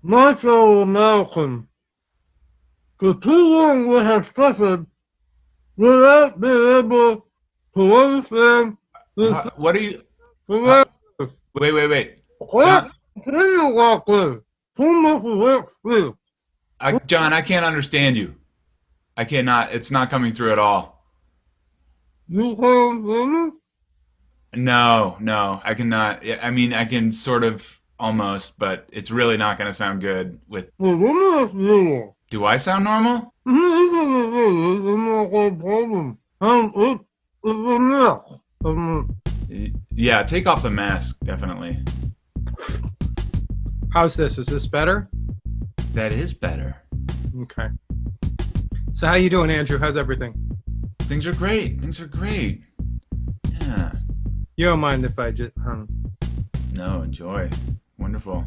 My fellow Americans, for too long we have suffered without being able to understand the What are you? surroundings. Wait. Let's John, continue like this. Too much is at stake. John, I can't understand you. I cannot. It's not coming through at all. You can't hear me? No, I cannot. I mean, I can sort of almost, but it's really not going to sound good with. Well, let me ask you. Do I sound normal? It's not a problem. It's a mess. Yeah, take off the mask, definitely. How's this? Is this better? That is better. Okay. So how you doing, Andrew? How's everything? Things are great. Yeah. You don't mind if I just... No, enjoy. Wonderful.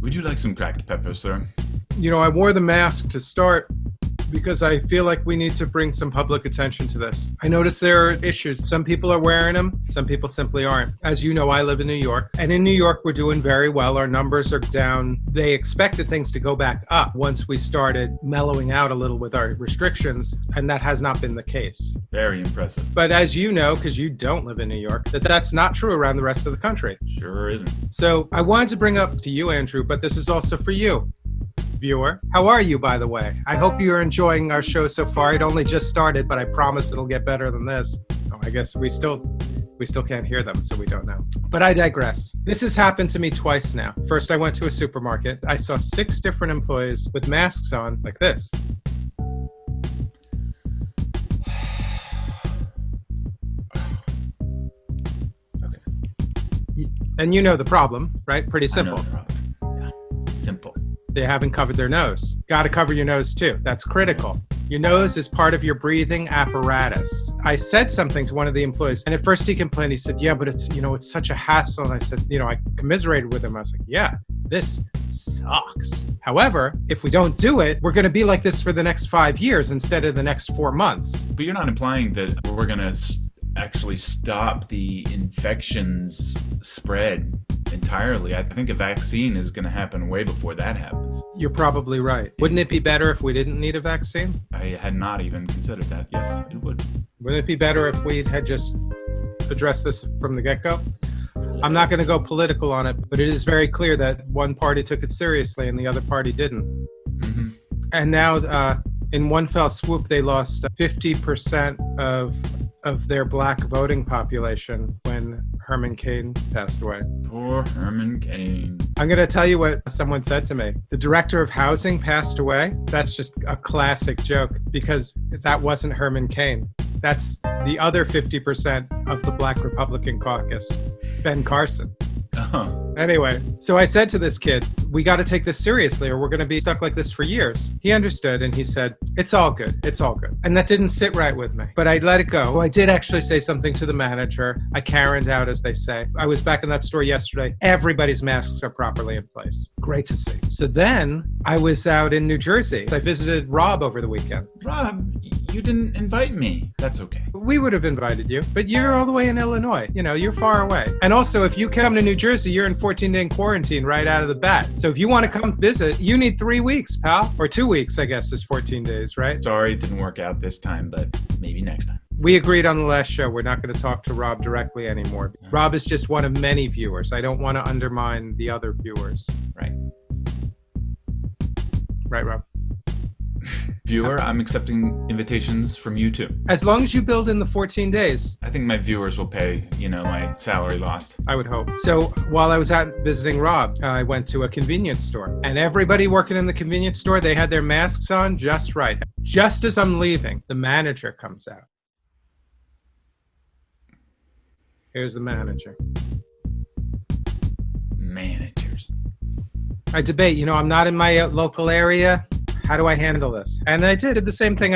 Would you like some cracked pepper, sir? You know, I wore the mask to start because I feel like we need to bring some public attention to this. I notice there are issues. Some people are wearing them. Some people simply aren't. As you know, I live in New York. And in New York, we're doing very well. Our numbers are down. They expected things to go back up once we started mellowing out a little with our restrictions. And that has not been the case. Very impressive. But as you know, because you don't live in New York, that's not true around the rest of the country. Sure isn't. So I wanted to bring up to you, Andrew, but this is also for you, viewer. How are you, by the way? I hope you're enjoying our show so far. It only just started, but I promise it'll get better than this. Oh, I guess we still can't hear them, so we don't know. But I digress. This has happened to me twice now. First, I went to a supermarket. I saw 6 different employees with masks on like this. Okay. And you know the problem, right? Pretty simple. I know the problem. Yeah. Simple. They haven't covered their nose. Got to cover your nose too. That's critical. Your nose is part of your breathing apparatus. I said something to one of the employees, and at first he complained. He said, yeah, but it's such a hassle. And I said, I commiserated with him. I was like, yeah, this sucks. However, if we don't do it, we're going to be like this for the next 5 years instead of the next 4 months. But you're not implying that we're going to actually stop the infections spread entirely. I think a vaccine is going to happen way before that happens. You're probably right. Wouldn't it be better if we didn't need a vaccine? I had not even considered that. Yes, it would. Wouldn't it be better if we had just addressed this from the get-go? I'm not going to go political on it, but it is very clear that one party took it seriously and the other party didn't. Mm-hmm. And now, in one fell swoop, they lost 50% of their black voting population when Herman Cain passed away. Poor Herman Cain. I'm going to tell you what someone said to me. The director of housing passed away. That's just a classic joke because that wasn't Herman Cain. That's the other 50% of the Black Republican caucus, Ben Carson. Oh. Anyway, so I said to this kid, we got to take this seriously or we're going to be stuck like this for years. He understood and he said, it's all good. It's all good. And that didn't sit right with me, but I let it go. I did actually say something to the manager. I Karen'd out, as they say. I was back in that store yesterday. Everybody's masks are properly in place. Great to see. So then I was out in New Jersey. I visited Rob over the weekend. Rob, you didn't invite me. That's okay. We would have invited you, but you're all the way in Illinois. You're far away. And also, if you come to New Jersey, you're in 14-day quarantine right out of the bat. So if you want to come visit, you need 3 weeks, pal. Or 2 weeks, I guess, is 14 days, right? Sorry it didn't work out this time, but maybe next time. We agreed on the last show. We're not going to talk to Rob directly anymore. Rob is just one of many viewers. I don't want to undermine the other viewers. Right. Right, Rob? Viewer, I'm accepting invitations from you too. As long as you build in the 14 days. I think my viewers will pay, my salary lost. I would hope. So while I was out visiting Rob, I went to a convenience store. And everybody working in the convenience store, they had their masks on just right. Just as I'm leaving, the manager comes out. Here's the manager. Managers. I debate, I'm not in my local area. How do I handle this? And I did the same thing,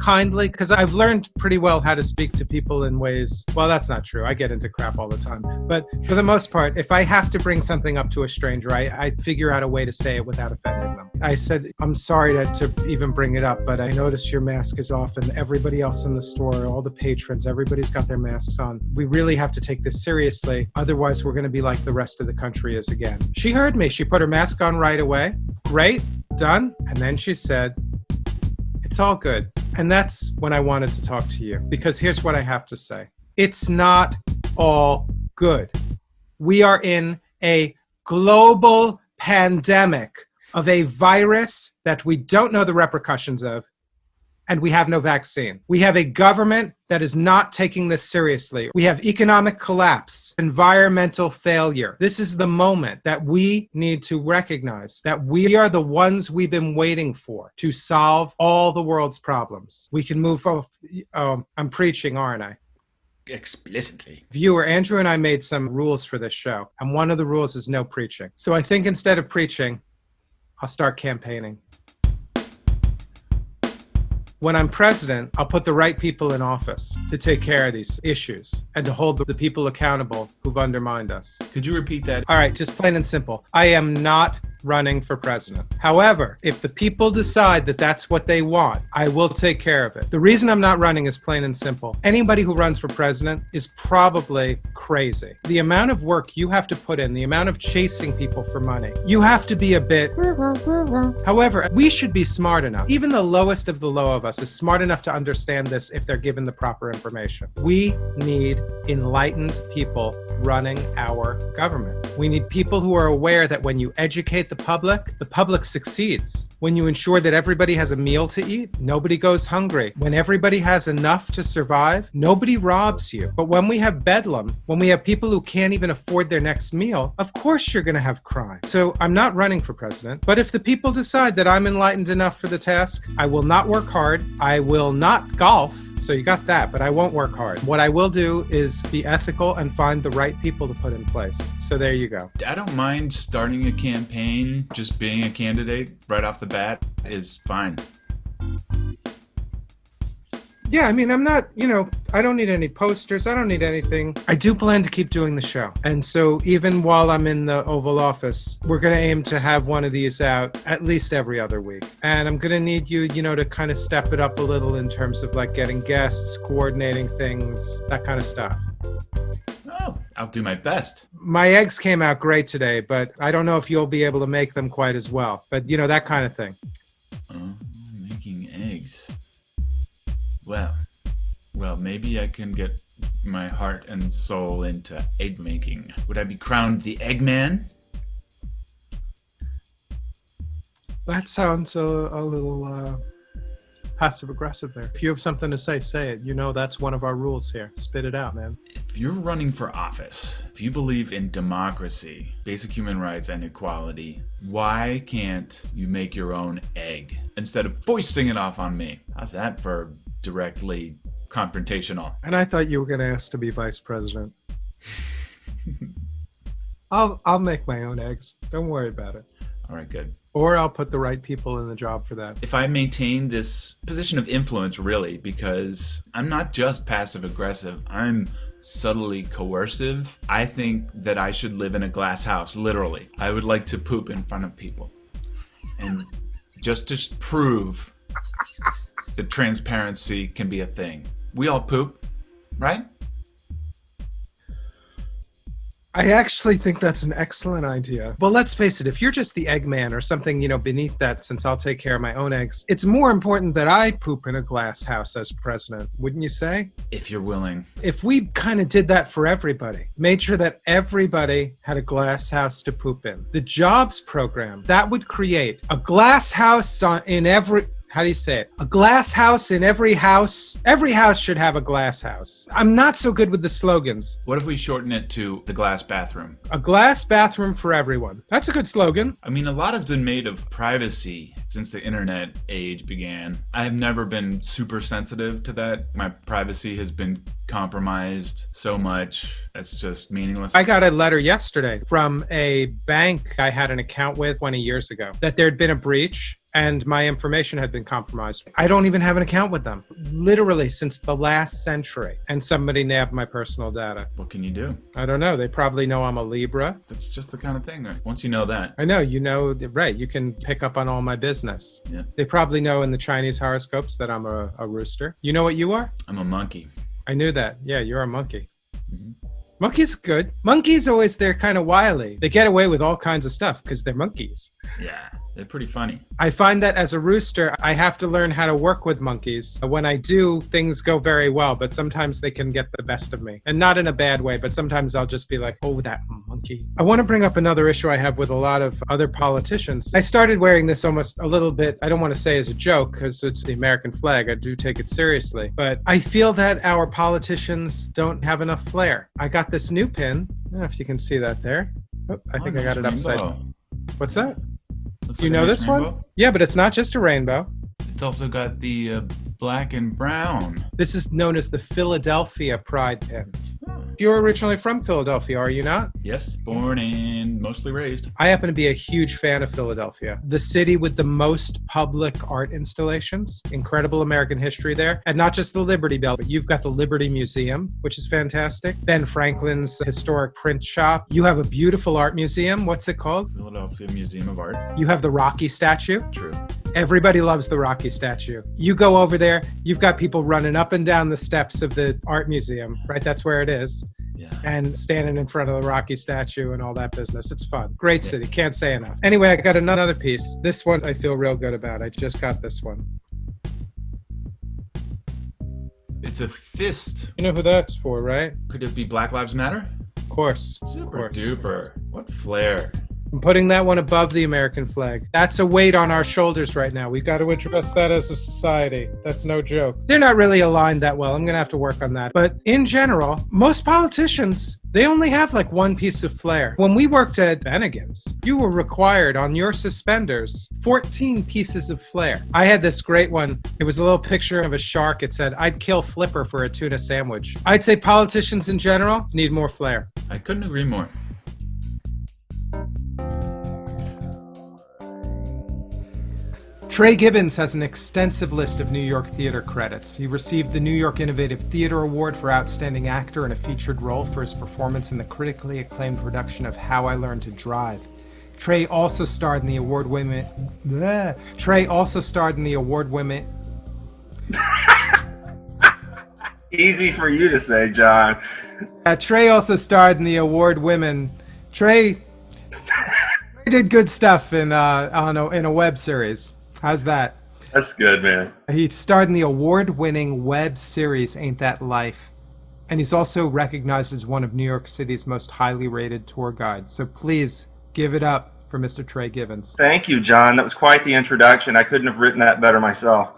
kindly, because I've learned pretty well how to speak to people in ways, well, that's not true. I get into crap all the time. But for the most part, if I have to bring something up to a stranger, I figure out a way to say it without offending them. I said, I'm sorry to even bring it up, but I noticed your mask is off and everybody else in the store, all the patrons, everybody's got their masks on. We really have to take this seriously. Otherwise, we're going to be like the rest of the country is again. She heard me. She put her mask on right away. Great. Done. And then she said, it's all good. And that's when I wanted to talk to you, because here's what I have to say. It's not all good. We are in a global pandemic of a virus that we don't know the repercussions of, and we have no vaccine. We have a government that is not taking this seriously. We have economic collapse, environmental failure. This is the moment that we need to recognize that we are the ones we've been waiting for to solve all the world's problems. We can move off. I'm preaching, aren't I? Explicitly. Viewer, Andrew and I made some rules for this show, and one of the rules is no preaching. So I think instead of preaching, I'll start campaigning. When I'm president, I'll put the right people in office to take care of these issues and to hold the people accountable who've undermined us. Could you repeat that? All right, just plain and simple. I am not running for president. However, if the people decide that that's what they want, I will take care of it. The reason I'm not running is plain and simple. Anybody who runs for president is probably crazy. The amount of work you have to put in, the amount of chasing people for money, you have to be a bit... However, we should be smart enough. Even the lowest of the low of us is smart enough to understand this if they're given the proper information. We need enlightened people running our government. We need people who are aware that when you educate the public succeeds. When you ensure that everybody has a meal to eat, nobody goes hungry. When everybody has enough to survive, nobody robs you. But when we have bedlam, when we have people who can't even afford their next meal, of course you're going to have crime. So I'm not running for president, but if the people decide that I'm enlightened enough for the task, I will not work hard. I will not golf. So you got that, but I won't work hard. What I will do is be ethical and find the right people to put in place. So there you go. I don't mind starting a campaign. Just being a candidate right off the bat is fine. Yeah, I mean, I'm not, I don't need any posters. I don't need anything. I do plan to keep doing the show. And so even while I'm in the Oval Office, we're going to aim to have one of these out at least every other week. And I'm going to need you, to kind of step it up a little in terms of like getting guests, coordinating things, that kind of stuff. Oh, I'll do my best. My eggs came out great today, but I don't know if you'll be able to make them quite as well. But, that kind of thing. Making eggs. Well, maybe I can get my heart and soul into egg making. Would I be crowned the Eggman? That sounds a little passive-aggressive there. If you have something to say it. That's one of our rules here. Spit it out, man. If you're running for office, if you believe in democracy, basic human rights, and equality, why can't you make your own egg instead of foisting it off on me? How's that for directly confrontational? And I thought you were going to ask to be vice president. I'll make my own eggs. Don't worry about it. All right, good. Or I'll put the right people in the job for that. If I maintain this position of influence, really, because I'm not just passive-aggressive, I'm subtly coercive, I think that I should live in a glass house, literally. I would like to poop in front of people. And just to prove that transparency can be a thing. We all poop, right? I actually think that's an excellent idea. Well, let's face it, if you're just the Eggman or something, beneath that, since I'll take care of my own eggs, it's more important that I poop in a glass house as president, wouldn't you say? If you're willing. If we kind of did that for everybody, made sure that everybody had a glass house to poop in. The jobs program, that would create a glass house in every... How do you say it? A glass house in every house. Every house should have a glass house. I'm not so good with the slogans. What if we shorten it to the glass bathroom? A glass bathroom for everyone. That's a good slogan. I mean, a lot has been made of privacy since the internet age began. I have never been super sensitive to that. My privacy has been compromised so much. That's just meaningless. I got a letter yesterday from a bank I had an account with 20 years ago that there'd been a breach. and my information had been compromised. I don't even have an account with them, literally since the last century. And somebody nabbed my personal data. What can you do? I don't know. They probably know I'm a Libra. That's just the kind of thing. Right? Once you know that. I know, right. You can pick up on all my business. Yeah. They probably know in the Chinese horoscopes that I'm a rooster. You know what you are? I'm a monkey. I knew that. Yeah, you're a monkey. Mm-hmm. Monkeys good. Monkeys always, they're kind of wily. They get away with all kinds of stuff because they're monkeys. Yeah, they're pretty funny. I find that as a rooster, I have to learn how to work with monkeys. When I do, things go very well, but sometimes they can get the best of me. And not in a bad way, but sometimes I'll just be like, oh, that monkey. I want to bring up another issue I have with a lot of other politicians. I started wearing this almost a little bit, I don't want to say as a joke, because it's the American flag. I do take it seriously. But I feel that our politicians don't have enough flair. I got this new pin. I don't know if you can see that there. Oh, I think I got it upside down. What's that? Looks Do you like a know nice this rainbow. one? Yeah, but it's not just a rainbow. It's also got the black and brown. This is known as the Philadelphia Pride pin. You're originally from Philadelphia, are you not? Yes, born and mostly raised. I happen to be a huge fan of Philadelphia. The city with the most public art installations, incredible American history there. And not just the Liberty Bell, but you've got the Liberty Museum, which is fantastic. Ben Franklin's historic print shop. You have a beautiful art museum. What's it called? Philadelphia Museum of Art. You have the Rocky statue. True. Everybody loves the Rocky statue. You go over there, you've got people running up and down the steps of the art museum, right? That's where it is. Yeah. And standing in front of the Rocky statue and all that business. It's fun. Great city. Can't say enough. Anyway, I got another piece. This one I feel real good about. I just got this one. It's a fist. You know who that's for, right? Could it be Black Lives Matter? Of course. Super duper. What flair. I'm putting that one above the American flag. That's a weight on our shoulders right now. We've got to address that as a society. That's no joke. They're not really aligned that well. I'm going to have to work on that. But in general, most politicians, they only have like one piece of flair. When we worked at Bennigan's, you were required on your suspenders 14 pieces of flair. I had this great one. It was a little picture of a shark. It said, I'd kill Flipper for a tuna sandwich. I'd say politicians in general need more flair. I couldn't agree more. Trey Gibbons has an extensive list of New York theater credits. He received the New York Innovative Theater Award for Outstanding Actor in a Featured Role for his performance in the critically acclaimed production of How I Learned to Drive. Trey also starred in the award-winning... Easy for you to say, John. Trey also starred in the award-winning... Trey did good stuff in a web series. How's that? That's good, man. He starred in the award-winning web series Ain't That Life. And he's also recognized as one of New York City's most highly rated tour guides. So please give it up for Mr. Trey Gibbons. Thank you, John. That was quite the introduction. I couldn't have written that better myself.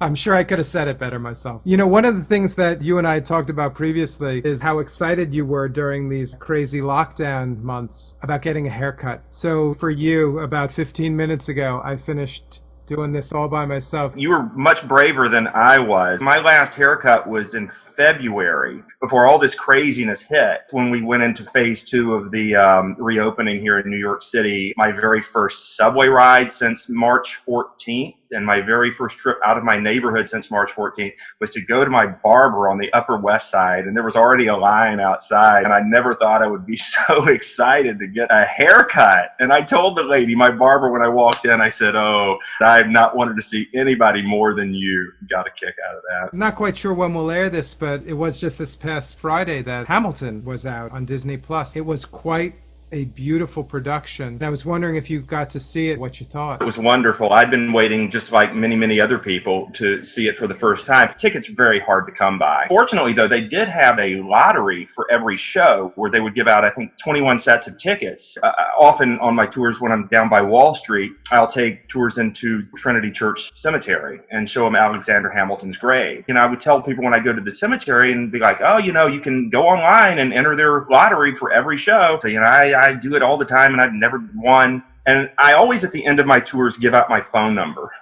I'm sure I could have said it better myself. You know, one of the things that you and I talked about previously is how excited you were during these crazy lockdown months about getting a haircut. So for you, about 15 minutes ago, I finished doing this all by myself. You were much braver than I was. My last haircut was in February, before all this craziness hit, when we went into phase 2 of the reopening here in New York City. My very first subway ride since March 14th, and my very first trip out of my neighborhood since March 14th was to go to my barber on the Upper West Side, and there was already a line outside, and I never thought I would be so excited to get a haircut. And I told the lady, my barber, when I walked in, I said, oh, I've not wanted to see anybody more than you. Got a kick out of that. I'm not quite sure when we'll air this, but it was just this past Friday that Hamilton was out on Disney+. It was quite a beautiful production. And I was wondering if you got to see it, what you thought. It was wonderful. I'd been waiting, just like many, many other people, to see it for the first time. Tickets are very hard to come by. Fortunately, though, they did have a lottery for every show where they would give out, I think, 21 sets of tickets. Often on my tours when I'm down by Wall Street, I'll take tours into Trinity Church Cemetery and show them Alexander Hamilton's grave. You know, I would tell people when I go to the cemetery and be like, oh, you know, you can go online and enter their lottery for every show. So, you know, I do it all the time, and I've never won. And I always, at the end of my tours, give out my phone number.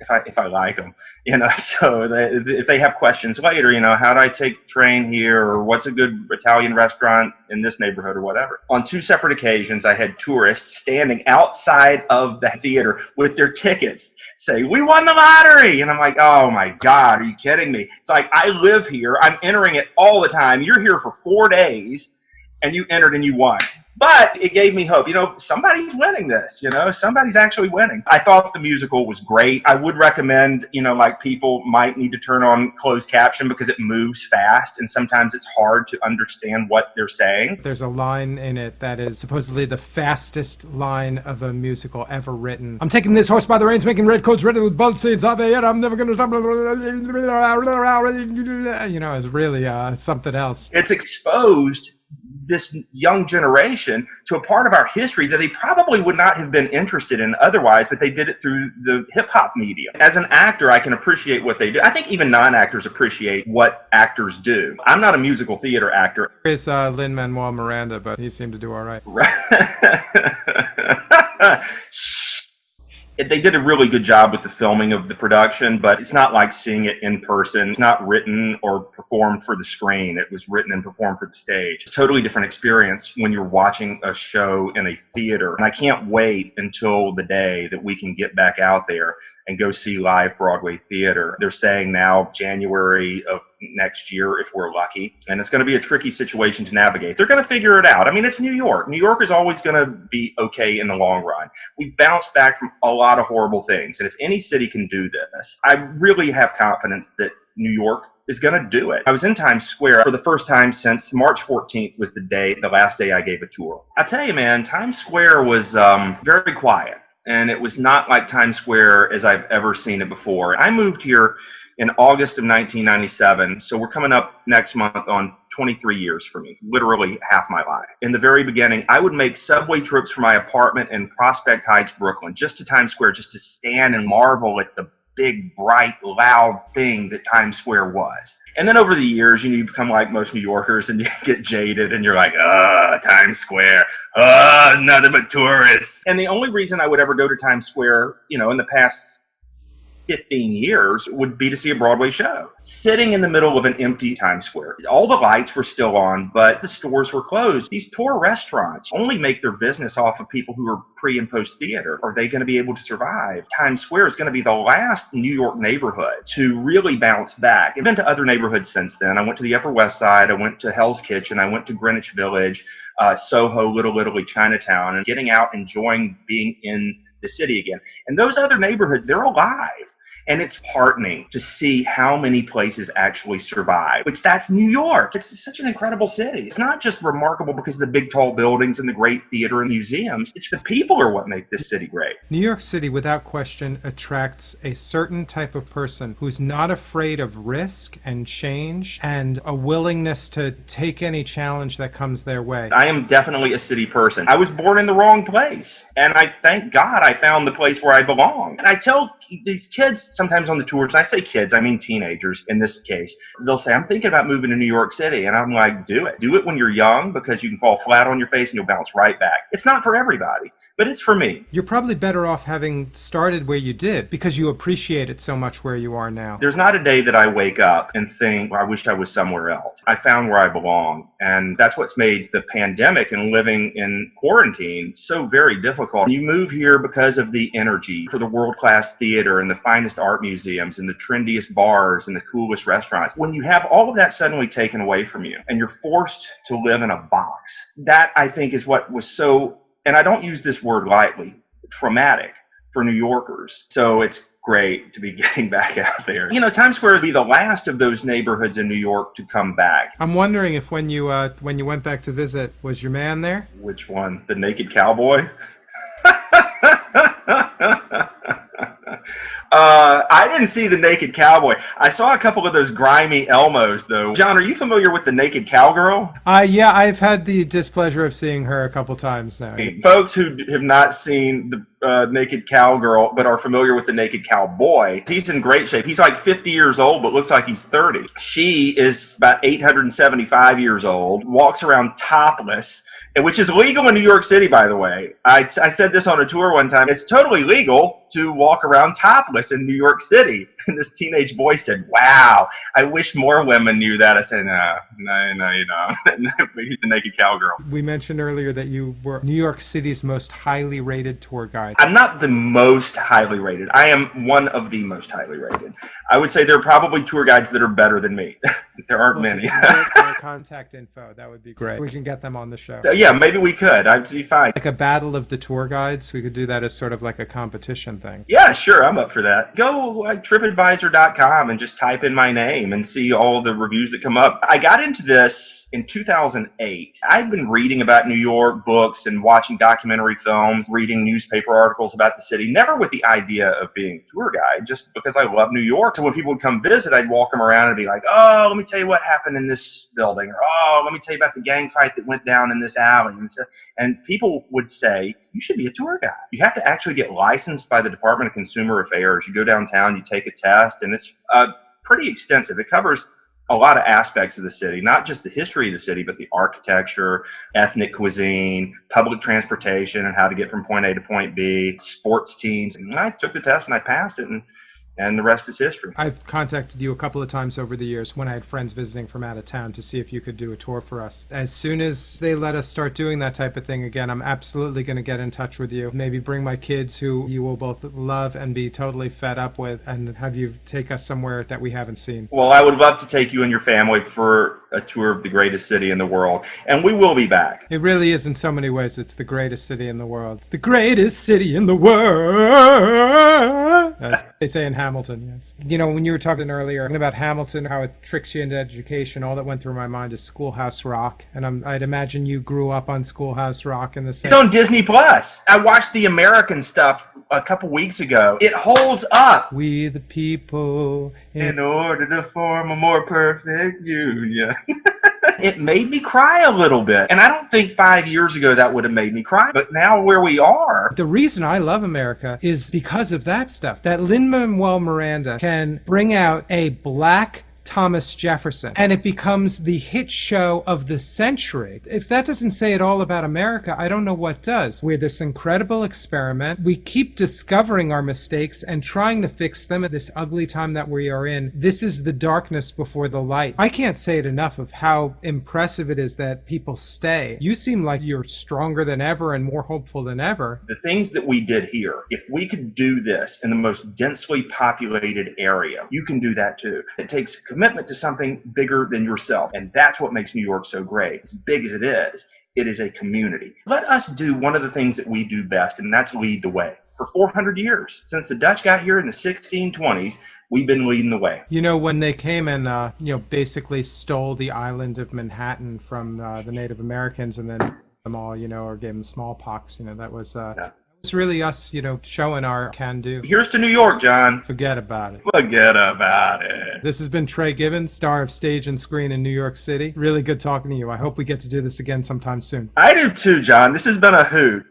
if I like them, so if they have questions later, how do I take train here, or what's a good Italian restaurant in this neighborhood, or whatever. On 2 separate occasions, I had tourists standing outside of the theater with their tickets say, "We won the lottery." And I'm like, oh my God, are you kidding me? It's like, I live here. I'm entering it all the time. You're here for 4 days and you entered and you won. But it gave me hope. Somebody's winning this. Somebody's actually winning. I thought the musical was great. I would recommend, people might need to turn on closed caption because it moves fast and sometimes it's hard to understand what they're saying. There's a line in it that is supposedly the fastest line of a musical ever written. "I'm taking this horse by the reins, making red coats ready with blood stains on it. I'm never going to stop." It's really something else. It's exposed this young generation to a part of our history that they probably would not have been interested in otherwise, but they did it through the hip-hop medium. As an actor, I can appreciate what they do. I think even non-actors appreciate what actors do. I'm not a musical theater actor. It's Lin-Manuel Miranda, but he seemed to do all right. They did a really good job with the filming of the production, but it's not like seeing it in person. It's not written or performed for the screen. It was written and performed for the stage. It's a totally different experience when you're watching a show in a theater. And I can't wait until the day that we can get back out there and go see live Broadway theater. They're saying now January of next year if we're lucky. And it's going to be a tricky situation to navigate. They're going to figure it out. I mean, it's New York. New York is always going to be okay in the long run. We bounced back from a lot of horrible things. And if any city can do this, I really have confidence that New York is going to do it. I was in Times Square for the first time since March 14th was the last day I gave a tour. I tell you, man, Times Square was very quiet. And it was not like Times Square as I've ever seen it before. I moved here in August of 1997, so we're coming up next month on 23 years for me, literally half my life. In the very beginning, I would make subway trips from my apartment in Prospect Heights, Brooklyn, just to Times Square, just to stand and marvel at the big, bright, loud thing that Times Square was. And then over the years, you become like most New Yorkers and you get jaded and you're like, Times Square, nothing but tourists. And the only reason I would ever go to Times Square, in the past 15 years would be to see a Broadway show. Sitting in the middle of an empty Times Square. All the lights were still on, but the stores were closed. These poor restaurants only make their business off of people who are pre and post theater. Are they going to be able to survive? Times Square is going to be the last New York neighborhood to really bounce back. I've been to other neighborhoods since then. I went to the Upper West Side. I went to Hell's Kitchen. I went to Greenwich Village, Soho, Little Italy, Chinatown, and getting out, enjoying being in the city again. And those other neighborhoods, they're alive. And it's heartening to see how many places actually survive, which that's New York. It's such an incredible city. It's not just remarkable because of the big, tall buildings and the great theater and museums. It's the people are what make this city great. New York City, without question, attracts a certain type of person who's not afraid of risk and change and a willingness to take any challenge that comes their way. I am definitely a city person. I was born in the wrong place. And I thank God I found the place where I belong. And I tell these kids sometimes on the tours, and I say kids, I mean teenagers in this case, they'll say, I'm thinking about moving to New York City. And I'm like, do it. Do it when you're young because you can fall flat on your face and you'll bounce right back. It's not for everybody, but it's for me. You're probably better off having started where you did because you appreciate it so much where you are now. There's not a day that I wake up and think, well, I wish I was somewhere else. I found where I belong. And that's what's made the pandemic and living in quarantine so very difficult. You move here because of the energy for the world-class theater and the finest art museums and the trendiest bars and the coolest restaurants. When you have all of that suddenly taken away from you and you're forced to live in a box, that I think is what was so, and I don't use this word lightly, traumatic for New Yorkers. So it's great to be getting back out there. Times Square will be the last of those neighborhoods in New York to come back. I'm wondering if when you went back to visit, was your man there? Which one? The naked cowboy? I didn't see the naked cowboy. I saw a couple of those grimy Elmos, though. John, are you familiar with the naked cowgirl? Yeah, I've had the displeasure of seeing her a couple times now. Folks who have not seen the naked cowgirl, but are familiar with the naked cowboy. He's in great shape. He's like 50 years old, but looks like he's 30. She is about 875 years old, walks around topless, which is legal in New York City, by the way. I said this on a tour one time. It's totally legal to walk around topless in New York City. And this teenage boy said, wow, I wish more women knew that. I said, no, you don't. He's the naked cowgirl. We mentioned earlier that you were New York City's most highly rated tour guide. I'm not the most highly rated. I am one of the most highly rated. I would say there are probably tour guides that are better than me. There aren't many. Their contact info, that would be great. We can get them on the show. So, yeah, maybe we could. I'd be fine. Like a battle of the tour guides. We could do that as sort of like a competition thing. Yeah, sure. I'm up for that. Go TripAdvisor.com and just type in my name and see all the reviews that come up. I got into this in 2008. I'd been reading about New York, books and watching documentary films, reading newspaper articles about the city, never with the idea of being a tour guide, just because I love New York. So when people would come visit, I'd walk them around and be like, oh, let me tell you what happened in this building. Or, oh, let me tell you about the gang fight that went down in this alley. And people would say, you should be a tour guide. You have to actually get licensed by the Department of Consumer Affairs. You go downtown, you take a test, and it's pretty extensive. It covers a lot of aspects of the city, not just the history of the city, but the architecture, ethnic cuisine, public transportation, and how to get from point A to point B, sports teams. And I took the test and I passed it, and the rest is history. I've contacted you a couple of times over the years when I had friends visiting from out of town to see if you could do a tour for us. As soon as they let us start doing that type of thing again, I'm absolutely going to get in touch with you. Maybe bring my kids who you will both love and be totally fed up with, and have you take us somewhere that we haven't seen. Well, I would love to take you and your family for a tour of the greatest city in the world, and we will be back. It really is in so many ways. It's the greatest city in the world. It's the greatest city in the world. As they say in Hamilton, yes. You know, when you were talking earlier about Hamilton, how it tricks you into education, all that went through my mind is Schoolhouse Rock. And I'd imagine you grew up on Schoolhouse Rock in the same... It's on Disney Plus. I watched the American stuff a couple weeks ago. It holds up. We the people... In order to form a more perfect union. It made me cry a little bit. And I don't think 5 years ago that would have made me cry. But now where we are... The reason I love America is because of that stuff. That Lin-Manuel Miranda can bring out a black Thomas Jefferson, and it becomes the hit show of the century. If that doesn't say it all about America, I don't know what does. We're this incredible experiment. We keep discovering our mistakes and trying to fix them at this ugly time that we are in. This is the darkness before the light. I can't say it enough of how impressive it is that people stay. You seem like you're stronger than ever and more hopeful than ever. The things that we did here, if we could do this in the most densely populated area, you can do that too. It takes commitment to something bigger than yourself. And that's what makes New York so great. As big as it is a community. Let us do one of the things that we do best, and that's lead the way. For 400 years, since the Dutch got here in the 1620s, we've been leading the way. You know, when they came and, basically stole the island of Manhattan from the Native Americans and then them all, or gave them smallpox, that was... It's really us, showing our can-do. Here's to New York, John. Forget about it. Forget about it. This has been Trey Gibbons, star of Stage and Screen in New York City. Really good talking to you. I hope we get to do this again sometime soon. I do too, John. This has been a hoot.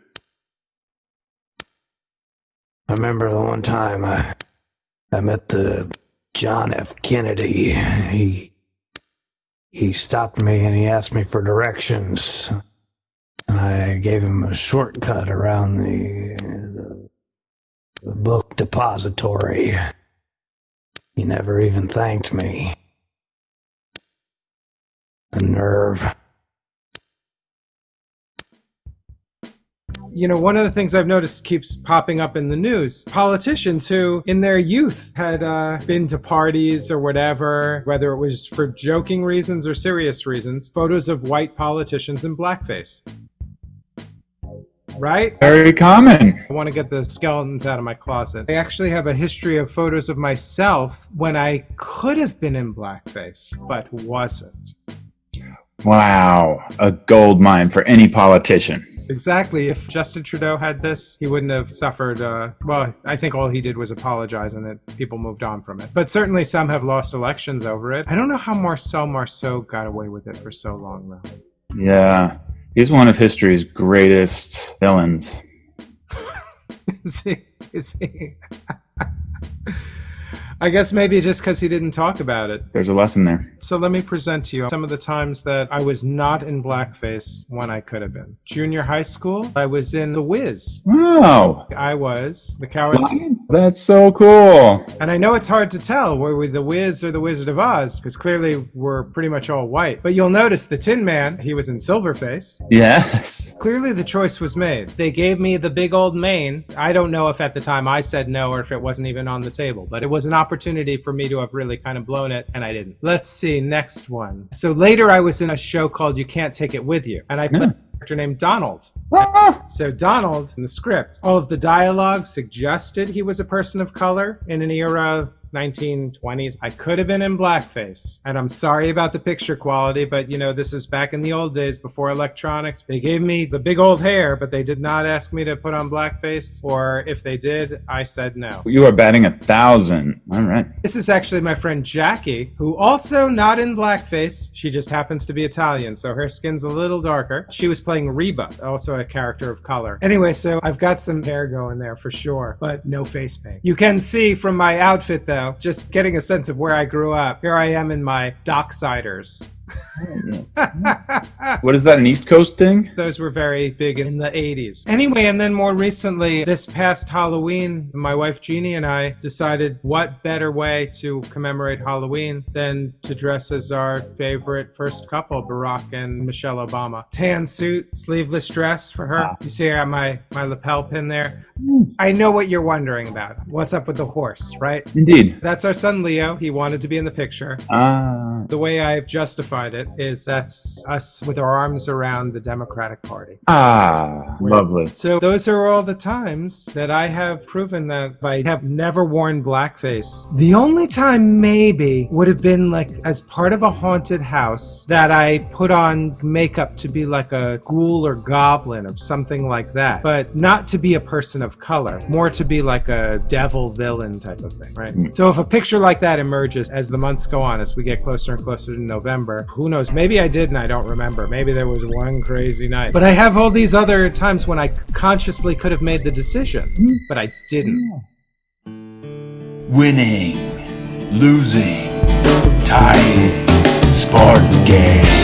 I remember the one time I met the John F. Kennedy. He stopped me and he asked me for directions. And I gave him a shortcut around the book depository. He never even thanked me. The nerve. One of the things I've noticed keeps popping up in the news, politicians who in their youth had been to parties or whatever, whether it was for joking reasons or serious reasons, photos of white politicians in blackface. Right? Very common. I want to get the skeletons out of my closet. I actually have a history of photos of myself when I could have been in blackface, but wasn't. Wow. A gold mine for any politician. Exactly. If Justin Trudeau had this, he wouldn't have suffered. I think all he did was apologize and that people moved on from it. But certainly some have lost elections over it. I don't know how Marcel Marceau got away with it for so long, though. Yeah. He's one of history's greatest villains. Is he? I guess maybe just because he didn't talk about it. There's a lesson there. So let me present to you some of the times that I was not in blackface when I could have been. Junior high school, I was in The Wiz. Wow. I was the Coward. That's so cool. And I know it's hard to tell were we The Wiz or The Wizard of Oz, because clearly we're pretty much all white. But you'll notice the Tin Man, he was in Silverface. Yes. Clearly the choice was made. They gave me the big old mane. I don't know if at the time I said no or if it wasn't even on the table, but it was an opportunity for me to have really kind of blown it, and I didn't. Let's see, next one. So later I was in a show called You Can't Take It With You, and I played a character named Donald. So Donald, in the script, all of the dialogue suggested he was a person of color in an era 1920s. I could have been in blackface, and I'm sorry about the picture quality, but you know, this is back in the old days before electronics. They gave me the big old hair, but they did not ask me to put on blackface, or if they did, I said no. You are batting 1,000. All right. This is actually my friend Jackie, who also not in blackface. She just happens to be Italian, so her skin's a little darker. She was playing Reba, also a character of color. Anyway, so I've got some hair going there for sure, but no face paint. You can see from my outfit though, just getting a sense of where I grew up. Here I am in my Docksiders. What is that, an East Coast thing? Those were very big in the 80s. Anyway, and then more recently, this past Halloween, my wife Jeannie and I decided what better way to commemorate Halloween than to dress as our favorite first couple, Barack and Michelle Obama. Tan suit, sleeveless dress for her. You see I got my lapel pin there. I know what you're wondering about. What's up with the horse, right? Indeed. That's our son Leo. He wanted to be in the picture. The way I've justified it is that's us with our arms around the Democratic Party. Lovely. So those are all the times that I have proven that I have never worn blackface. The only time maybe would have been like as part of a haunted house that I put on makeup to be like a ghoul or goblin or something like that, but not to be a person of color, more to be like a devil villain type of thing, right? So if a picture like that emerges as the months go on, as we get closer and closer to November, who knows? Maybe I did and I don't remember. Maybe there was one crazy night. But I have all these other times when I consciously could have made the decision, but I didn't. Winning, losing, tying, SportGame.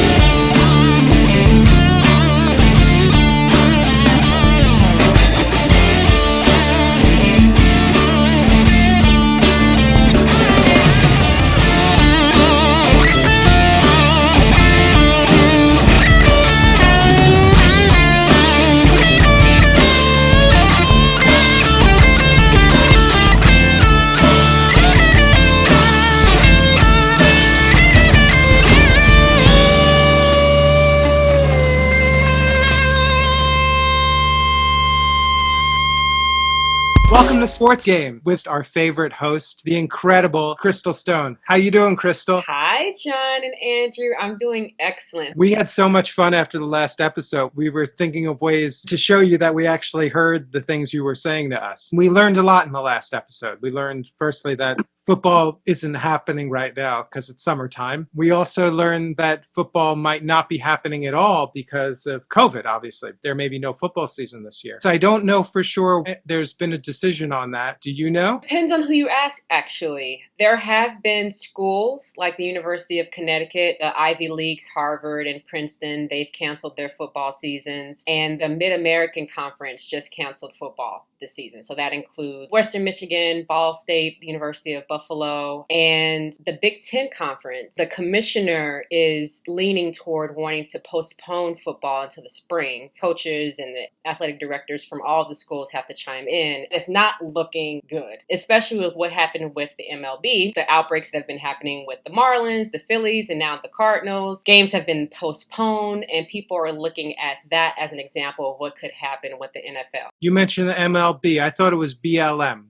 Welcome to Sports Game with our favorite host, the incredible Chrystal Stone. How you doing, Chrystal? Hi, John and Andrew. I'm doing excellent. We had so much fun after the last episode. We were thinking of ways to show you that we actually heard the things you were saying to us. We learned a lot in the last episode. We learned, firstly, that football isn't happening right now because it's summertime. We also learned that football might not be happening at all because of COVID, obviously. There may be no football season this year. So I don't know for sure there's been a decision on that. Do you know? Depends on who you ask, actually. There have been schools like the University of Connecticut, the Ivy Leagues, Harvard and Princeton. They've canceled their football seasons. And the Mid-American Conference just canceled football this season. So that includes Western Michigan, Ball State, the University of Buffalo, and the Big Ten Conference. The commissioner is leaning toward wanting to postpone football until the spring. Coaches and the athletic directors from all the schools have to chime in. It's not looking good, especially with what happened with the MLB, the outbreaks that have been happening with the Marlins, the Phillies, and now the Cardinals. Games have been postponed, and people are looking at that as an example of what could happen with the NFL. You mentioned the MLB. I thought it was BLM.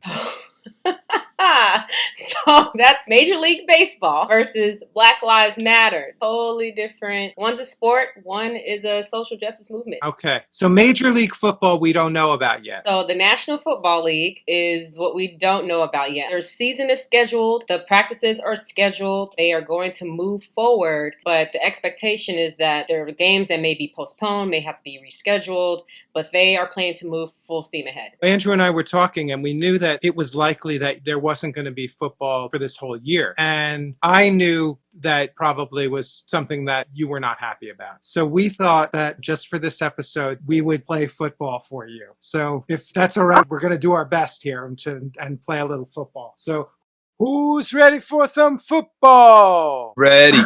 So that's Major League Baseball versus Black Lives Matter. Totally different. One's a sport, one is a social justice movement. Okay. So Major League Football, we don't know about yet. So the National Football League is what we don't know about yet. Their season is scheduled. The practices are scheduled. They are going to move forward, but the expectation is that there are games that may be postponed, may have to be rescheduled, but they are planning to move full steam ahead. Andrew and I were talking, and we knew that it was likely that there wasn't going to be football for this whole year. And I knew that probably was something that you were not happy about. So we thought that just for this episode, we would play football for you. So if that's all right, we're going to do our best here and play a little football. So who's ready for some football? Ready.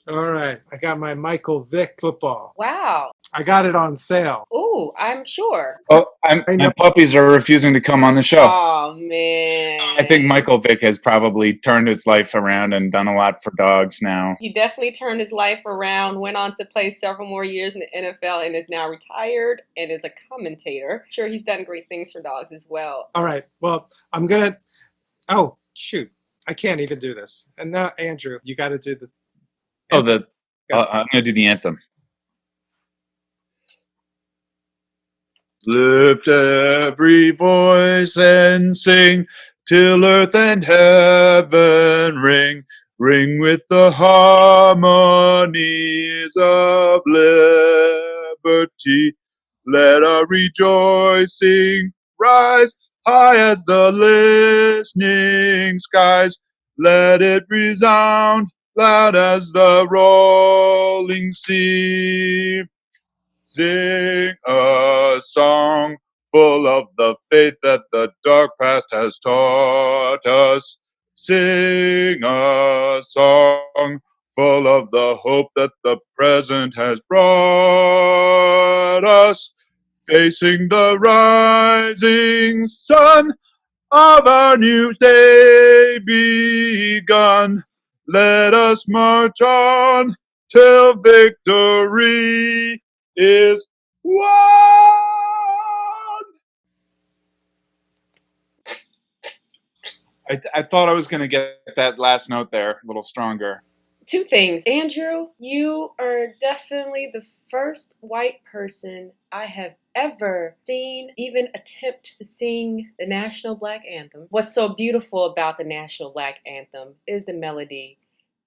All right. I got my Michael Vick football. Wow. I got it on sale. Ooh, I'm sure. Oh, my puppies are refusing to come on the show. Oh, man. I think Michael Vick has probably turned his life around and done a lot for dogs now. He definitely turned his life around, went on to play several more years in the NFL, and is now retired and is a commentator. I'm sure he's done great things for dogs as well. All right. Well, I'm going to... Oh, shoot. I can't even do this. And now, Andrew, you got to do the... Oh, I'm going to do the anthem. Lift every voice and sing till earth and heaven ring. Ring with the harmonies of liberty. Let our rejoicing rise high as the listening skies. Let it resound loud as the rolling sea. Sing a song full of the faith that the dark past has taught us. Sing a song full of the hope that the present has brought us. Facing the rising sun of our new day begun, let us march on till victory is won. I thought I was going to get that last note there a little stronger. Two things. Andrew, you are definitely the first white person I have ever seen even attempt to sing the National Black Anthem. What's so beautiful about the National Black Anthem is the melody.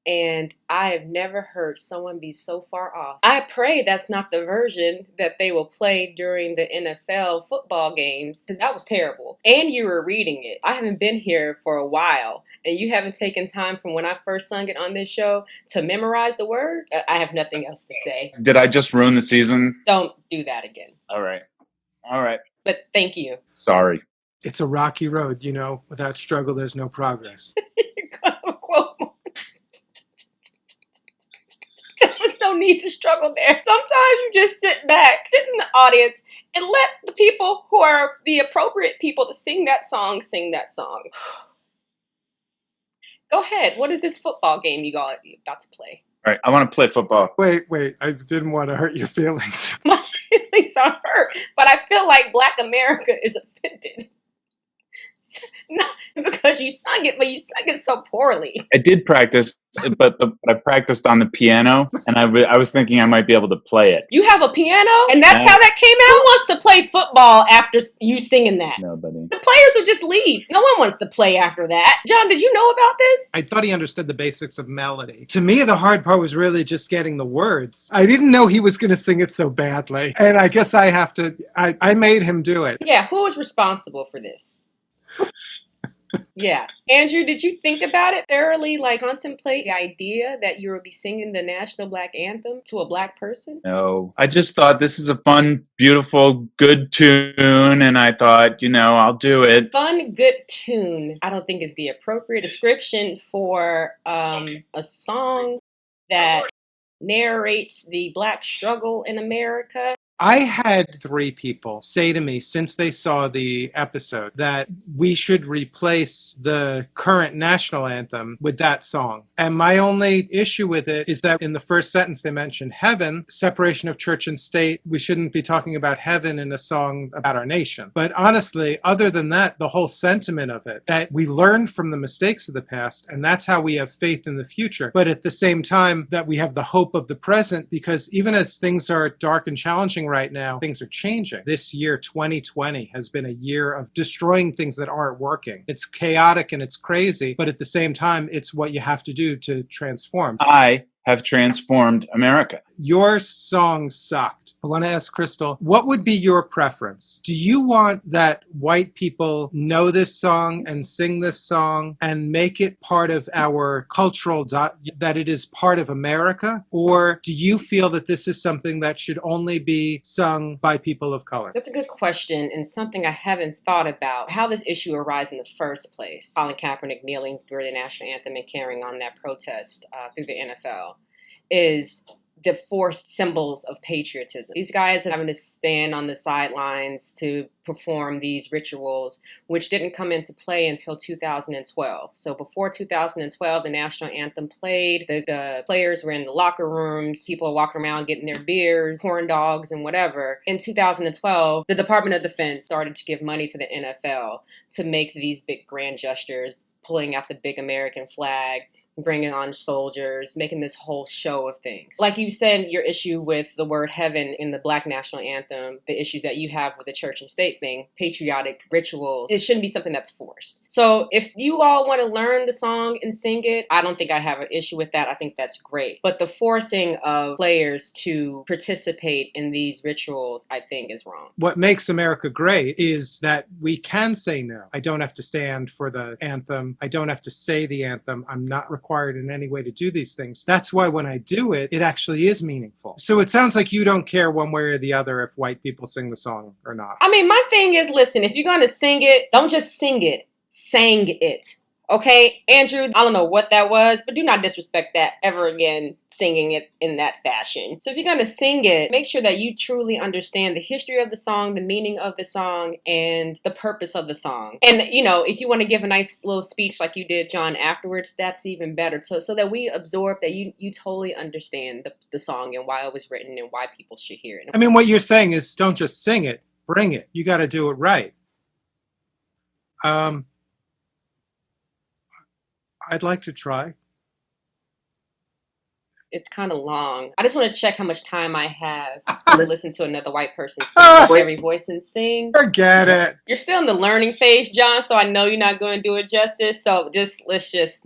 And I have never heard someone be so far off. I pray that's not the version that they will play during the NFL football games, because that was terrible. And you were reading it. I haven't been here for a while, and you haven't taken time from when I first sung it on this show to memorize the words. I have nothing else to say. Did I just ruin the season? Don't do that again. All right. But thank you. Sorry. It's a rocky road, you know. Without struggle, there's no progress. You're gonna quote more. There was no need to struggle there. Sometimes you just sit back, sit in the audience, and let the people who are the appropriate people to sing that song. Go ahead. What is this football game you got about to play? All right. I want to play football. Wait. I didn't want to hurt your feelings. My feelings are hurt, but I feel like Black America is offended. Not because you sung it, but you sung it so poorly. I did practice, but I practiced on the piano, and I was thinking I might be able to play it. You have a piano? And that's how that came out? Who wants to play football after you singing that? Nobody. The players would just leave. No one wants to play after that. John, did you know about this? I thought he understood the basics of melody. To me, the hard part was really just getting the words. I didn't know he was going to sing it so badly. And I guess I made him do it. Yeah, who was responsible for this? Yeah. Andrew, did you think about it thoroughly? Like, contemplate the idea that you would be singing the National Black Anthem to a Black person? No. I just thought this is a fun, beautiful, good tune, and I thought, I'll do it. Fun, good tune, I don't think is the appropriate description for a song that narrates the Black struggle in America. I had 3 people say to me since they saw the episode that we should replace the current national anthem with that song. And my only issue with it is that in the first sentence they mentioned heaven, separation of church and state. We shouldn't be talking about heaven in a song about our nation. But honestly, other than that, the whole sentiment of it, that we learn from the mistakes of the past, and that's how we have faith in the future. But at the same time, that we have the hope of the present, because even as things are dark and challenging right now, things are changing. This year, 2020, has been a year of destroying things that aren't working. It's chaotic and it's crazy, but at the same time, it's what you have to do to transform. I have transformed America. Your song sucked. I want to ask Chrystal, what would be your preference? Do you want that white people know this song and sing this song and make it part of our cultural, that it is part of America? Or do you feel that this is something that should only be sung by people of color? That's a good question, and something I haven't thought about, how this issue arose in the first place. Colin Kaepernick kneeling through the national anthem and carrying on that protest through the NFL is the forced symbols of patriotism. These guys are having to stand on the sidelines to perform these rituals, which didn't come into play until 2012. So before 2012, the national anthem played, the players were in the locker rooms, people were walking around getting their beers, corn dogs, and whatever. In 2012, the Department of Defense started to give money to the NFL to make these big grand gestures, pulling out the big American flag, bringing on soldiers, making this whole show of things. Like you said, your issue with the word heaven in the Black national anthem, the issues that you have with the church and state thing, patriotic rituals, it shouldn't be something that's forced. So if you all want to learn the song and sing it, I don't think I have an issue with that. I think that's great. But the forcing of players to participate in these rituals, I think, is wrong. What makes America great is that we can say no. I don't have to stand for the anthem. I don't have to say the anthem. I'm not required in any way to do these things. That's why when I do it, it actually is meaningful. So it sounds like you don't care one way or the other if white people sing the song or not. I mean, my thing is, listen, if you're going to sing it, don't just sing it, sang it. Okay, Andrew, I don't know what that was, but do not disrespect that ever again, singing it in that fashion. So if you're going to sing it, make sure that you truly understand the history of the song, the meaning of the song, and the purpose of the song. And, you know, if you want to give a nice little speech like you did, John, afterwards, that's even better. So that we absorb that you totally understand the song and why it was written and why people should hear it. I mean, what you're saying is don't just sing it, bring it. You got to do it right. I'd like to try. It's kind of long. I just want to check how much time I have to listen to another white person sing every voice and sing. Forget it. You're still in the learning phase, John, so I know you're not going to do it justice. So let's just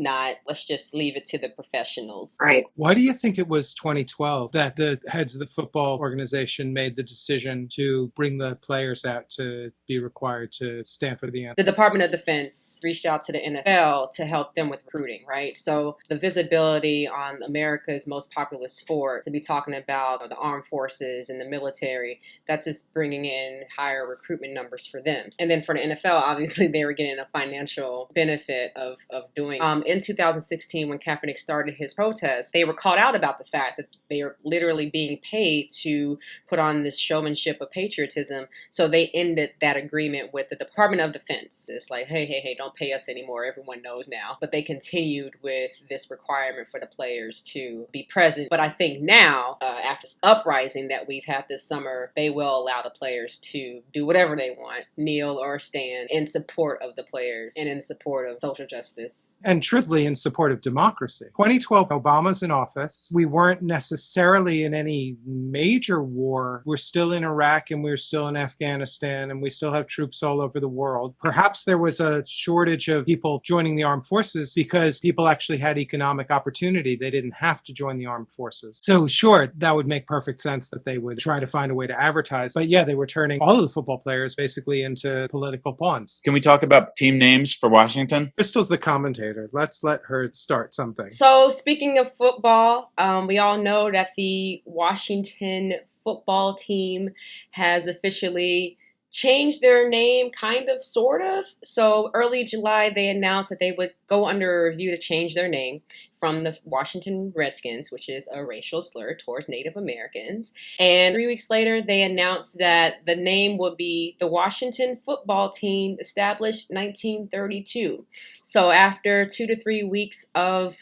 leave it to the professionals. Right. Why do you think it was 2012 that the heads of the football organization made the decision to bring the players out to be required to stand for the anthem? The Department of Defense reached out to the NFL to help them with recruiting, right? So the visibility on America's most popular sport, to be talking about the armed forces and the military, that's just bringing in higher recruitment numbers for them. And then for the NFL, obviously they were getting a financial benefit of doing. In 2016, when Kaepernick started his protest, they were called out about the fact that they are literally being paid to put on this showmanship of patriotism. So they ended that agreement with the Department of Defense. It's like, hey, don't pay us anymore. Everyone knows now. But they continued with this requirement for the players to be present. But I think now, after the uprising that we've had this summer, they will allow the players to do whatever they want, kneel or stand, in support of the players and in support of social justice. And truthfully, in support of democracy. 2012, Obama's in office. We weren't necessarily in any major war. We're still in Iraq and we're still in Afghanistan and we still have troops all over the world. Perhaps there was a shortage of people joining the armed forces because people actually had economic opportunity. They didn't have to join the armed forces. So sure, that would make perfect sense that they would try to find a way to advertise. But yeah, they were turning all of the football players basically into political pawns. Can we talk about team names for Washington? Chrystal's the commentator. Let's let her start something. So speaking of football, we all know that the Washington football team has officially changed their name, kind of, sort of. So early July, they announced that they would go under review to change their name from the Washington Redskins, which is a racial slur towards Native Americans. And 3 weeks later, they announced that the name would be the Washington Football Team, established 1932. So after 2 to 3 weeks of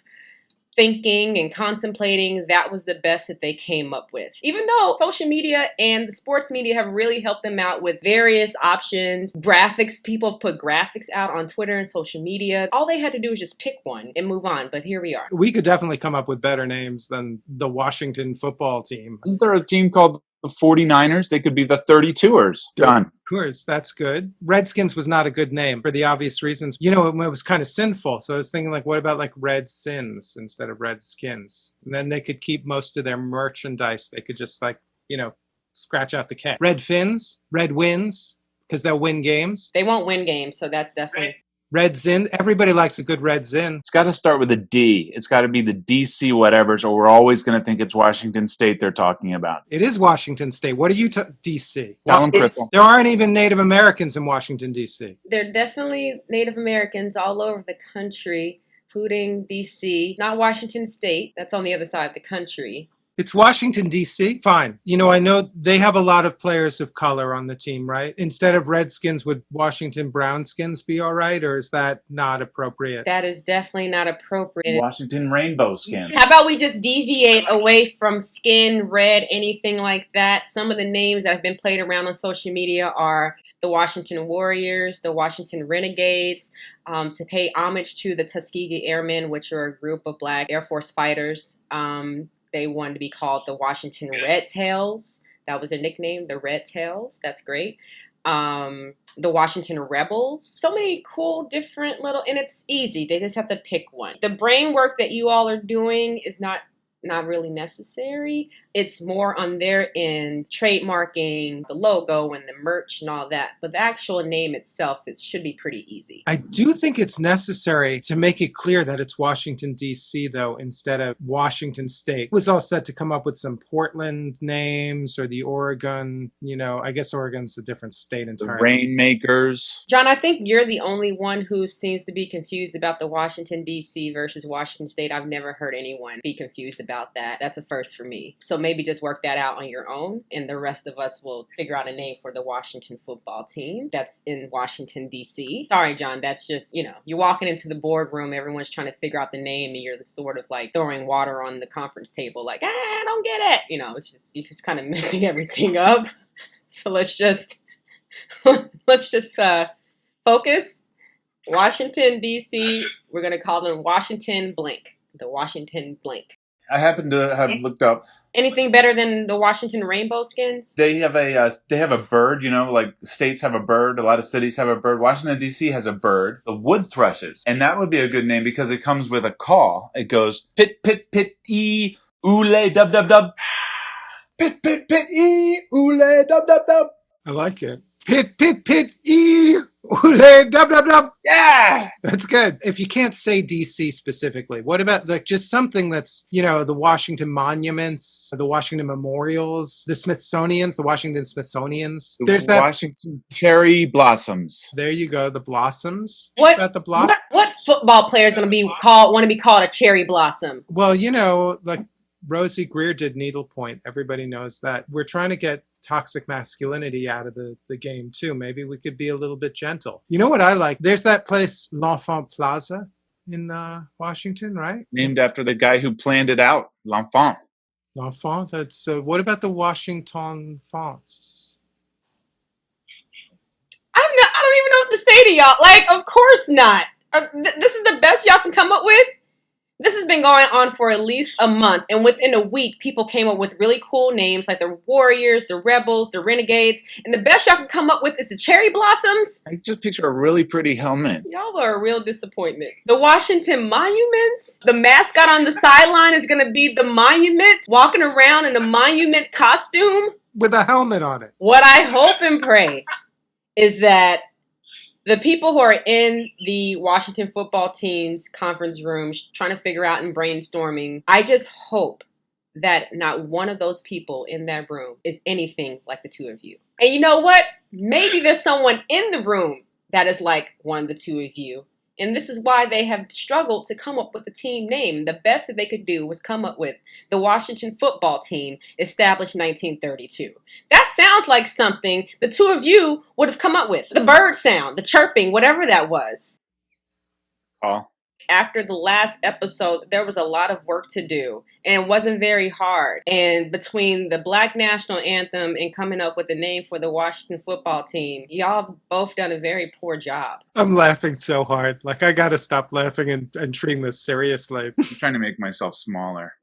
thinking and contemplating, that was the best that they came up with. Even though social media and the sports media have really helped them out with various options, graphics, people put graphics out on Twitter and social media. All they had to do was just pick one and move on, but here we are. We could definitely come up with better names than the Washington Football Team. Isn't there a team called the 49ers? They could be the 32ers. Done. Of course, that's good. Redskins was not a good name for the obvious reasons. You know, it was kind of sinful. So I was thinking, like, what about like Red Sins instead of Redskins? And then they could keep most of their merchandise. They could just, like, you know, scratch out the cat. Red Fins, Red Wins, because they'll win games. They won't win games, so that's definitely... Red Zin. Everybody likes a good Red Zin. It's got to start with a D. It's got to be the DC whatevers, or we're always going to think it's Washington State they're talking about. It is Washington State. What are you, DC? Tell them, Chrystal. There aren't even Native Americans in Washington, DC. There are definitely Native Americans all over the country, including DC. Not Washington State. That's on the other side of the country. It's Washington, D.C. Fine. You know, I know they have a lot of players of color on the team, right? Instead of Redskins, would Washington Brownskins be all right? Or is that not appropriate? That is definitely not appropriate. Washington Rainbow Skins. How about we just deviate away from skin, red, anything like that? Some of the names that have been played around on social media are the Washington Warriors, the Washington Renegades, to pay homage to the Tuskegee Airmen, which are a group of Black Air Force fighters. They wanted to be called the Washington Red Tails. That was their nickname, the Red Tails. That's great. The Washington Rebels. So many cool, different little, and it's easy. They just have to pick one. The brain work that you all are doing is not really necessary. It's more on their end, trademarking the logo and the merch and all that. But the actual name itself, it should be pretty easy. I do think it's necessary to make it clear that it's Washington, D.C., though, instead of Washington State. It was all set to come up with some Portland names or the Oregon, you know, I guess Oregon's a different state entirely. The Rainmakers. John, I think you're the only one who seems to be confused about the Washington, D.C. versus Washington State. I've never heard anyone be confused about that. That's a first for me. So maybe just work that out on your own, and the rest of us will figure out a name for the Washington Football Team that's in Washington, D.C. Sorry, John, that's just, you know, you're walking into the boardroom, everyone's trying to figure out the name, and you're the sort of like throwing water on the conference table, like, I don't get it. You know, it's just, you're just kind of messing everything up. So let's just focus. Washington, D.C., we're going to call them Washington blank. The Washington blank. I happen to have looked up. Anything better than the Washington Rainbow Skins? They have a bird. You know, like states have a bird. A lot of cities have a bird. Washington D.C. has a bird, the wood thrushes, and that would be a good name because it comes with a call. It goes pit pit pit e oole dub dub dub. Pit pit pit e oole dub dub dub. I like it. Pit pit pit e oole dub dub dub. Yeah, that's good. If you can't say DC specifically, what about like just something that's, you know, the Washington Monuments, the Washington Memorials, the Smithsonian's, the Washington Smithsonian's. There's that Washington Cherry Blossoms. There you go, the Blossoms. What about the blossom? What football player is going to be called? Want to be called a cherry blossom? Well, you know, like Rosie Greer did needlepoint. Everybody knows that. We're trying to get toxic masculinity out of the game too. Maybe we could be a little bit gentle. You know what I like? There's that place, L'Enfant Plaza in Washington, right? Named after the guy who planned it out, L'Enfant. L'Enfant, that's, what about the Washington Fonts? I don't even know what to say to y'all. Like, of course not. This is the best y'all can come up with? This has been going on for at least a month, and within a week, people came up with really cool names like the Warriors, the Rebels, the Renegades, and the best y'all can come up with is the Cherry Blossoms. I just picture a really pretty helmet. Y'all are a real disappointment. The Washington Monuments, the mascot on the sideline is going to be the Monument, walking around in the Monument costume. With a helmet on it. What I hope and pray is that the people who are in the Washington Football Team's conference rooms trying to figure out and brainstorming, I just hope that not one of those people in that room is anything like the two of you. And you know what? Maybe there's someone in the room that is like one of the two of you. And this is why they have struggled to come up with a team name. The best that they could do was come up with the Washington football team, established 1932. That sounds like something the two of you would have come up with. The bird sound, the chirping, whatever that was. Oh. After the last episode, there was a lot of work to do, and it wasn't very hard. And between the Black National Anthem and coming up with a name for the Washington football team, y'all both done a very poor job. I'm laughing so hard. Like, I gotta stop laughing and treating this seriously. I'm trying to make myself smaller.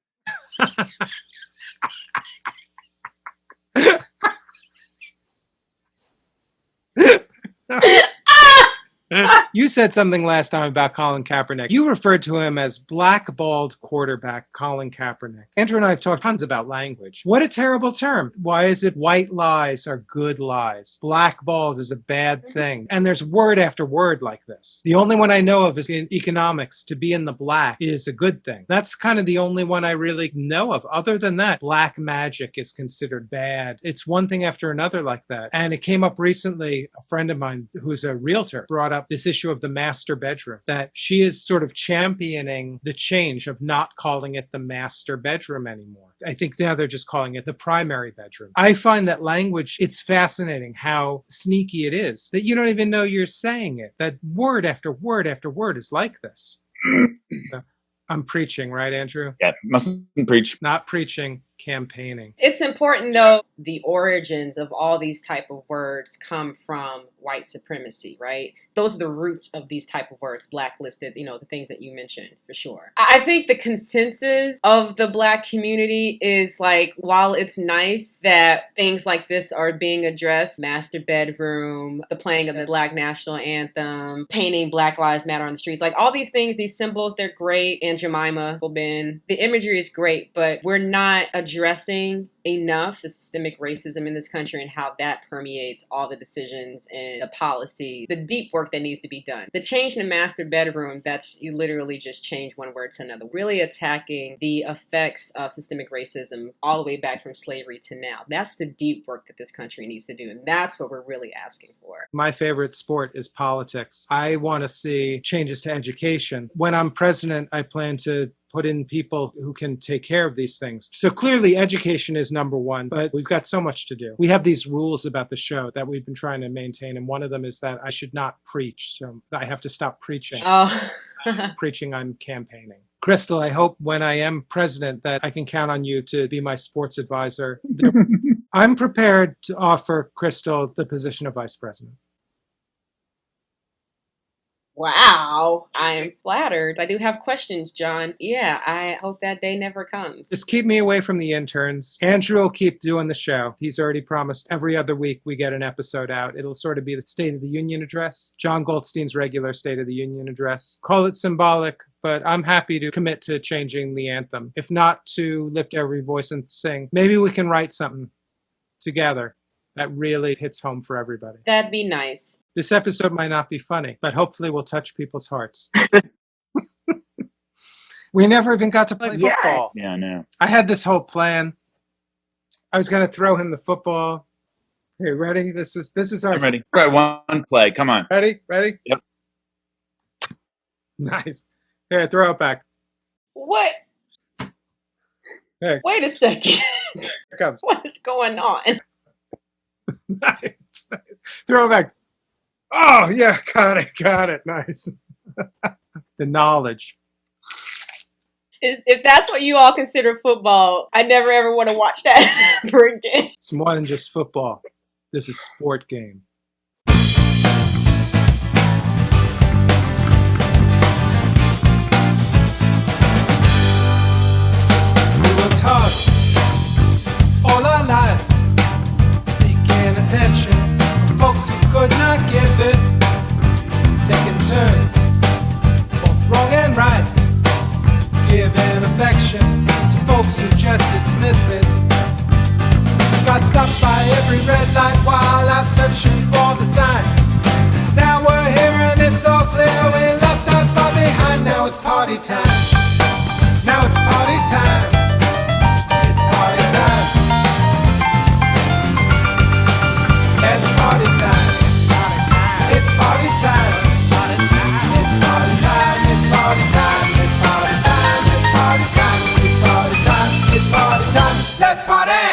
You said something last time about Colin Kaepernick. You referred to him as blackballed quarterback Colin Kaepernick. Andrew and I have talked tons about language. What a terrible term. Why is it white lies are good lies? Blackballed is a bad thing. And there's word after word like this. The only one I know of is in economics. To be in the black is a good thing. That's kind of the only one I really know of. Other than that, black magic is considered bad. It's one thing after another like that. And it came up recently. A friend of mine who's a realtor brought up this issue of the master bedroom, that she is sort of championing the change of not calling it the master bedroom anymore. I think now they're just calling it the primary bedroom. I find that language, it's fascinating how sneaky it is, that you don't even know you're saying it, that word after word after word is like this. I'm preaching, right, Andrew? Yeah, mustn't preach. Not preaching, campaigning. It's important, though, the origins of all these type of words come from white supremacy, right? Those are the roots of these type of words, blacklisted, the things that you mentioned, for sure. I think the consensus of the Black community is like, while it's nice that things like this are being addressed, master bedroom, the playing of the Black National Anthem, painting Black Lives Matter on the streets, like all these things, these symbols, they're great. And Jemima, Ben, the imagery is great, but we're not addressing enough the systemic racism in this country and how that permeates all the decisions and the policy, the deep work that needs to be done. The change in the master bedroom, that's you literally just change one word to another, really attacking the effects of systemic racism all the way back from slavery to now. That's the deep work that this country needs to do, and that's what we're really asking for. My favorite sport is politics. I want to see changes to education. When I'm president, I plan to put in people who can take care of these things. So clearly education is number one, but we've got so much to do. We have these rules about the show that we've been trying to maintain, and one of them is that I should not preach. So I have to stop preaching. Oh. Preaching, I'm campaigning. Chrystal, I hope when I am president that I can count on you to be my sports advisor. I'm prepared to offer Chrystal the position of vice president. Wow, I am flattered. I do have questions, John. Yeah, I hope that day never comes. Just keep me away from the interns. Andrew will keep doing the show. He's already promised every other week we get an episode out. It'll sort of be the State of the Union address, Jon Goldstein's regular State of the Union address. Call it symbolic, but I'm happy to commit to changing the anthem. If not to lift every voice and sing, maybe we can write something together that really hits home for everybody. That'd be nice. This episode might not be funny, but hopefully we'll touch people's hearts. We never even got to play football. Yeah, I know. I had this whole plan. I was going to throw him the football. Hey, ready? This is our... I'm ready. All right, one play. Come on. Ready? Yep. Nice. Here, throw it back. What? Hey. Wait a second. Here it comes. What is going on? Nice. Throw it back. Oh, yeah, got it. Nice. The knowledge. If that's what you all consider football, I never ever want to watch that ever again. It's more than just football. This is SportGame. We were taught all our lives, seeking attention from folks who could not give it, taking turns, both wrong and right, giving affection to folks who just dismiss it. Got stopped by every red light while out searching for the sign. Now we're here and it's all clear, we left that far behind. Now it's party time. Now it's party time. Let's party!